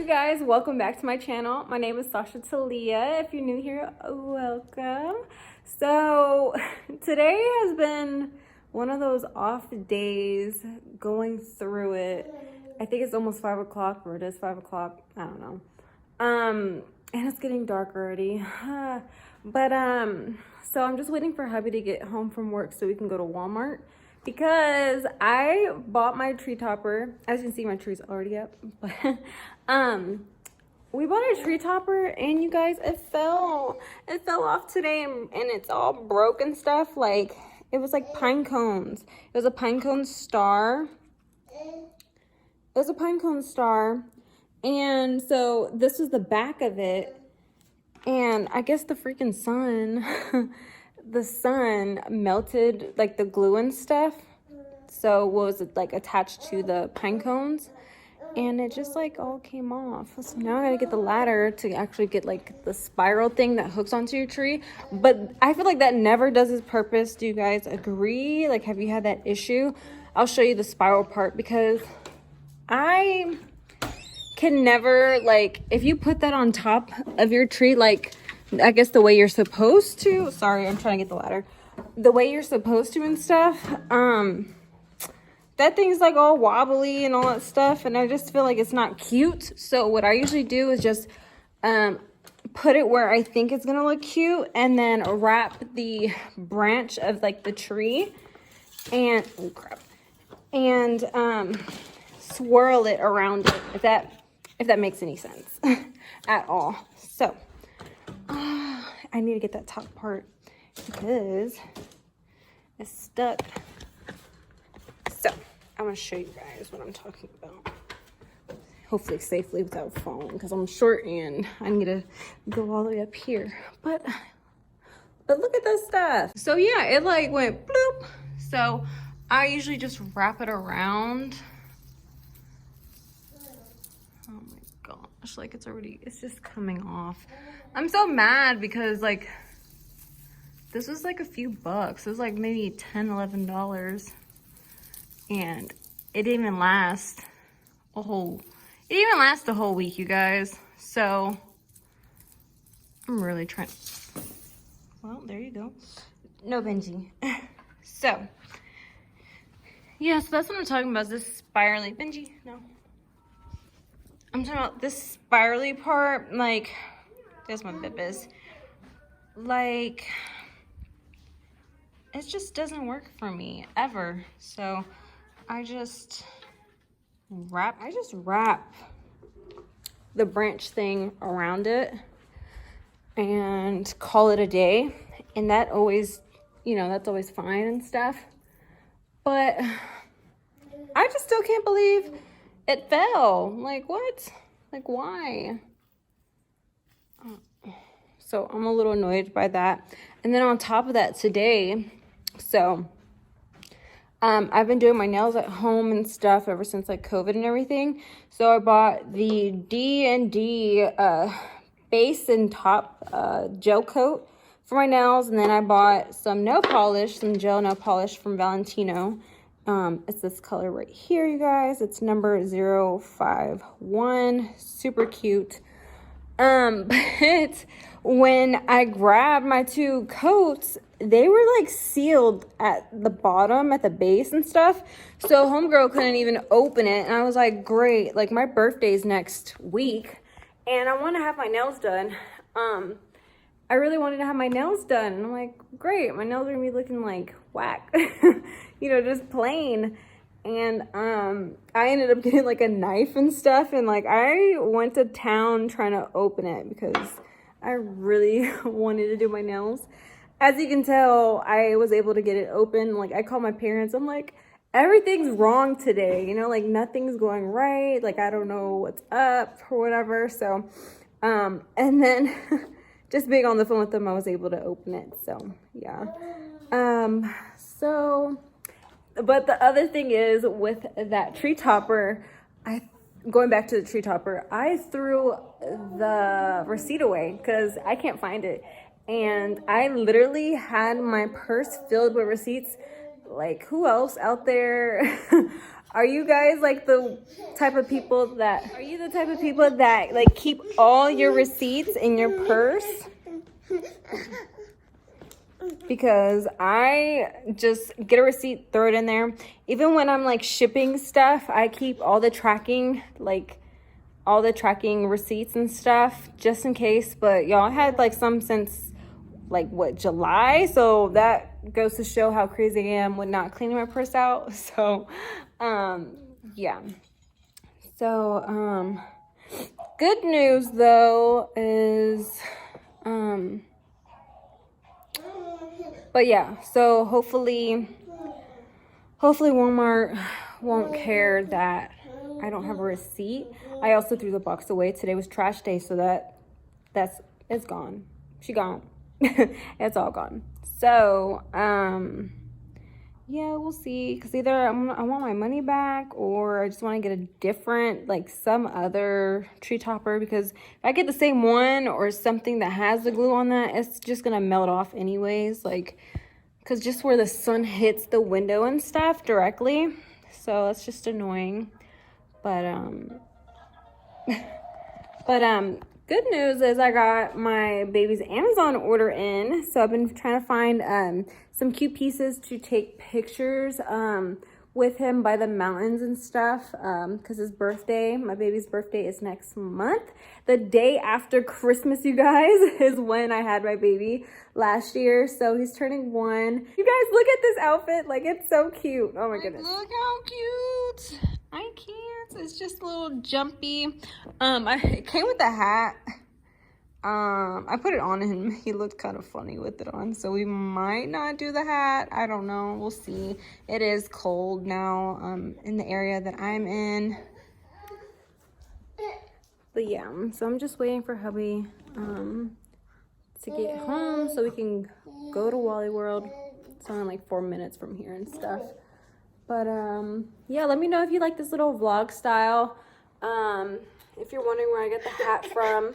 you guys, welcome back to my channel. My name is Sasha Talia. If you're new here, welcome. So today has been one of those off days, going through it. I think it's almost 5 o'clock, or it is 5 o'clock, I don't know. And it's getting dark already. So I'm just waiting for hubby to get home from work so we can go to Walmart, because I bought my tree topper. As you can see, my tree's already up. But we bought a tree topper, and you guys, it fell off today, and it's all broke and stuff. Like, it was like pine cones. It was a pine cone star. And so this was the back of it. And I guess the freaking sun, the sun melted like the glue and stuff. So what was it, like, attached to the pine cones? And it just like all came off. So now I gotta get the ladder to actually get like the spiral thing that hooks onto your tree. But I feel like that never does its purpose. Do you guys agree? Like, have you had that issue? I'll show you the spiral part, because I can never, like, if you put that on top of your tree, like, I guess the way you're supposed to, sorry, I'm trying to get the ladder, the way you're supposed to and stuff, that thing's like all wobbly and all that stuff, and I just feel like it's not cute. So what I usually do is just put it where I think it's gonna look cute, and then wrap the branch of like the tree and, oh crap, and swirl it around it, if that makes any sense at all. So I need to get that top part because it's stuck. So I'm gonna show you guys what I'm talking about, hopefully safely without falling, because I'm short and I need to go all the way up here. But look at this stuff. So yeah, it like went bloop. So I usually just wrap it around. Oh my gosh, like it's just coming off. I'm so mad because like this was like a few bucks. It was like maybe $10-11, and it didn't even last a whole week, you guys. So I'm really trying. Well, there you go. No, Benji. So yeah, so that's what I'm talking about, is this spirally. Benji, no. I'm talking about this spirally part. Like, there's my bibis. Like, it just doesn't work for me ever. So I just wrap the branch thing around it and call it a day. And that always, that's always fine and stuff. But I just still can't believe it fell. Like, what? Like, why? So I'm a little annoyed by that. And then on top of that, today, so I've been doing my nails at home and stuff ever since like COVID and everything. So I bought the D&D base and top gel coat for my nails, and then I bought some nail polish, some gel nail polish from Valentino. It's this color right here, you guys. It's number 051. Super cute. But when I grabbed my two coats, they were like sealed at the bottom, at the base and stuff. So homegirl couldn't even open it. And I was like, great. Like, my birthday's next week and I want to have my nails done. I really wanted to have my nails done. And I'm like, great. My nails are gonna be looking like whack, just plain. And I ended up getting like a knife and stuff, and like I went to town trying to open it because I really wanted to do my nails. As you can tell, I was able to get it open. Like, I called my parents. I'm like, everything's wrong today, like nothing's going right. Like, I don't know what's up or whatever. So and then just being on the phone with them, I was able to open it. So yeah. But the other thing is, with that tree topper, going back to the tree topper, I threw the receipt away because I can't find it. And I literally had my purse filled with receipts. Like, who else out there Are you guys like the type of people that, are you the type of people that like keep all your receipts in your purse? Because I just get a receipt, throw it in there. Even when I'm like shipping stuff, I keep all the tracking, like all the tracking receipts and stuff just in case. But y'all had like some since like what, July? So that goes to show how crazy I am with not cleaning my purse out. So yeah. So good news though is but yeah, so hopefully Walmart won't care that I don't have a receipt. I also threw the box away. Today was trash day, so it's gone. She gone. It's all gone. So, yeah, we'll see. Because either I want my money back, or I just want to get a different, like some other tree topper. Because if I get the same one or something that has the glue on that, it's just gonna melt off anyways. Like, because just where the sun hits the window and stuff directly, so that's just annoying. But good news is I got my baby's Amazon order in. So I've been trying to find some cute pieces to take pictures with him by the mountains and stuff, because his birthday, my baby's birthday, is next month. The day after Christmas, you guys, is when I had my baby last year. So he's turning 1. You guys, look at this outfit. Like, it's so cute. Oh my goodness. Look how cute. I can't. It's just a little jumpy. It came with a hat. I put it on him. He looked kind of funny with it on, so we might not do the hat. I don't know. We'll see. It is cold now in the area that I'm in. But yeah, so I'm just waiting for hubby to get home so we can go to Wally World. It's only like 4 minutes from here and stuff. But yeah, let me know if you like this little vlog style. If you're wondering where I get the hat from,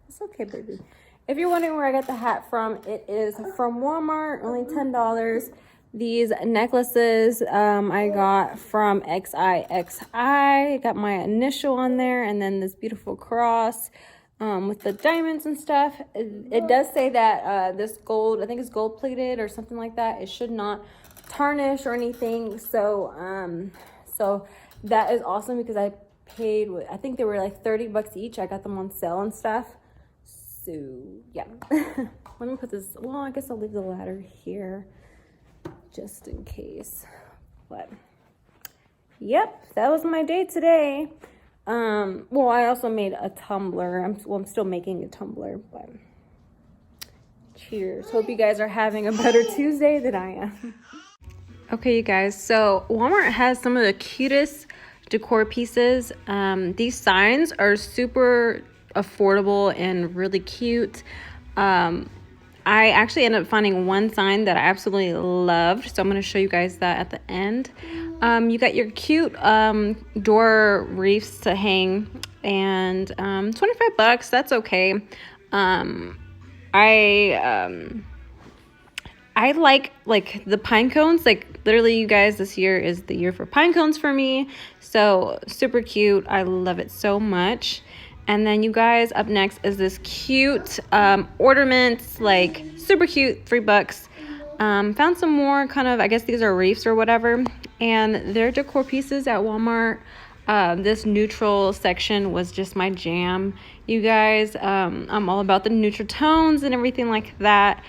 it's okay, baby. If you're wondering where I got the hat from, it is from Walmart, only $10. These necklaces I got from XIXI. Got my initial on there, and then this beautiful cross with the diamonds and stuff. It does say that this gold, I think it's gold plated or something like that. It should not tarnish or anything. So so that is awesome because I paid, I think they were like 30 bucks each. I got them on sale and stuff. So yeah. Let me put this, well, I guess I'll leave the ladder here just in case. But yep, that was my day today. Well, I also made a tumbler. I'm still making a tumbler, but cheers. Hope you guys are having a better Tuesday than I am. Okay, you guys, so Walmart has some of the cutest decor pieces. These signs are super affordable and really cute. I actually ended up finding one sign that I absolutely loved, so I'm going to show you guys that at the end. You got your cute door wreaths to hang, and 25 bucks, that's okay. I like the pine cones. Like, literally, you guys, this year is the year for pine cones for me. So super cute. I love it so much. And then you guys, up next is this cute ornaments, like super cute, $3. Found some more kind of, I guess these are wreaths or whatever, and they're decor pieces at Walmart. This neutral section was just my jam, you guys. I'm all about the neutral tones and everything like that.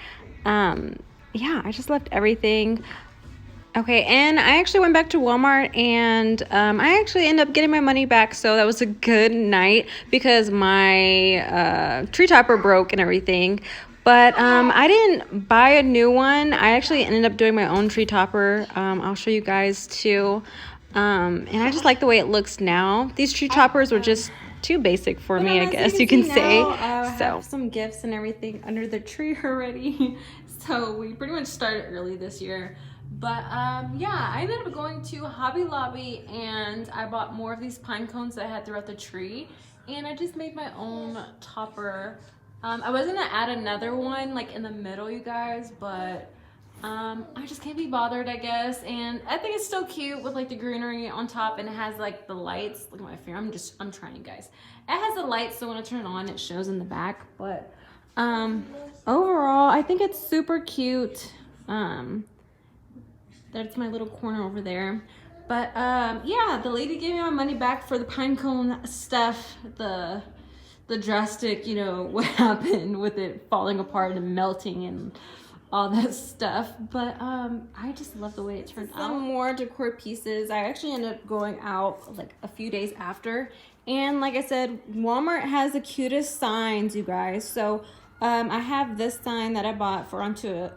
Yeah, I just loved everything. Okay, and I actually went back to Walmart, and I actually ended up getting my money back, so that was a good night because my tree topper broke and everything. But I didn't buy a new one. I actually ended up doing my own tree topper. I'll show you guys too. And I just like the way it looks now. These tree toppers were just too basic for me, I guess you can say. I have some gifts and everything under the tree already. So we pretty much started early this year. But yeah, I ended up going to Hobby Lobby and I bought more of these pine cones that I had throughout the tree. And I just made my own topper. I was gonna add another one like in the middle, you guys, but I just can't be bothered, I guess. And I think it's still cute with like the greenery on top, and it has like the lights. Look at my finger. I'm trying, you guys. It has the lights, so when I turn it on, it shows in the back. But overall, I think it's super cute. That's my little corner over there. But yeah, the lady gave me my money back for the pine cone stuff. The drastic, you know, what happened with it falling apart and melting and all that stuff. But I just love the way it turned out. Some more decor pieces. I actually ended up going out like a few days after, and like I said, Walmart has the cutest signs, you guys. So I have this sign that I bought for unto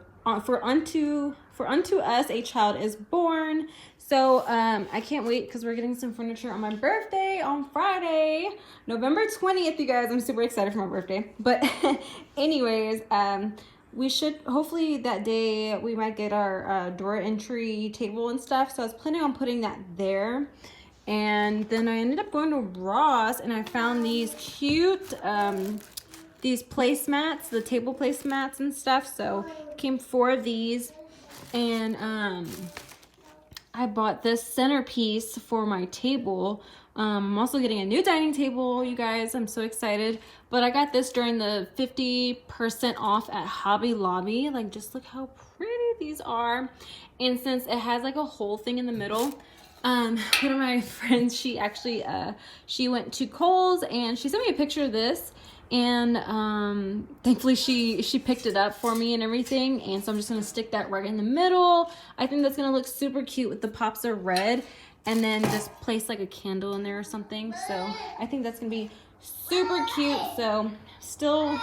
us a child is born. So I can't wait because we're getting some furniture on my birthday on Friday, November 20th, you guys. I'm super excited for my birthday. But anyways, we should, hopefully that day we might get our door entry table and stuff. So I was planning on putting that there. And then I ended up going to Ross and I found these cute these placemats, the table placemats and stuff. So came 4 of these, and I bought this centerpiece for my table. I'm also getting a new dining table, you guys. I'm so excited. But I got this during the 50% off at Hobby Lobby. Like, just look how pretty these are. And since it has like a whole thing in the middle, one of my friends, she actually she went to Kohl's and she sent me a picture of this. And thankfully she picked it up for me and everything, and so I'm just gonna stick that right in the middle. I think that's gonna look super cute with the pops of red, and then just place like a candle in there or something. So I think that's gonna be super cute. So still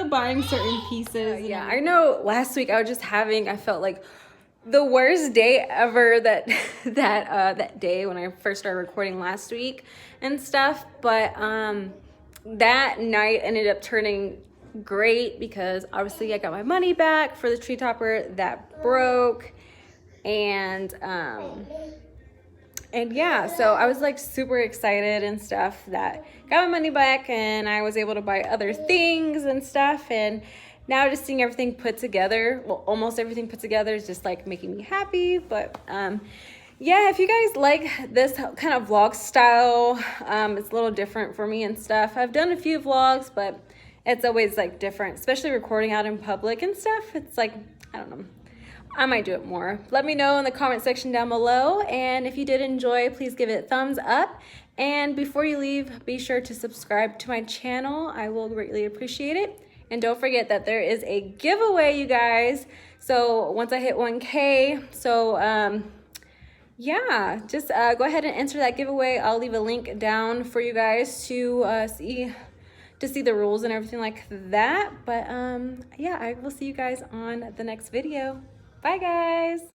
buying certain pieces. Yeah, I know last week I felt like the worst day ever that day when I first started recording last week and stuff, but that night ended up turning great because obviously I got my money back for the tree topper that broke, and yeah, so I was like super excited and stuff that got my money back, and I was able to buy other things and stuff, and now just seeing everything put together, well, almost everything put together, is just like making me happy. But yeah, if you guys like this kind of vlog style, it's a little different for me and stuff. I've done a few vlogs, but it's always like different, especially recording out in public and stuff. It's like, I don't know, I might do it more. Let me know in the comment section down below. And if you did enjoy, please give it a thumbs up. And before you leave, be sure to subscribe to my channel. I will greatly appreciate it. And don't forget that there is a giveaway, you guys. So once I hit 1K, so yeah, just go ahead and enter that giveaway. I'll leave a link down for you guys to see the rules and everything like that. But yeah, I will see you guys on the next video. Bye, guys.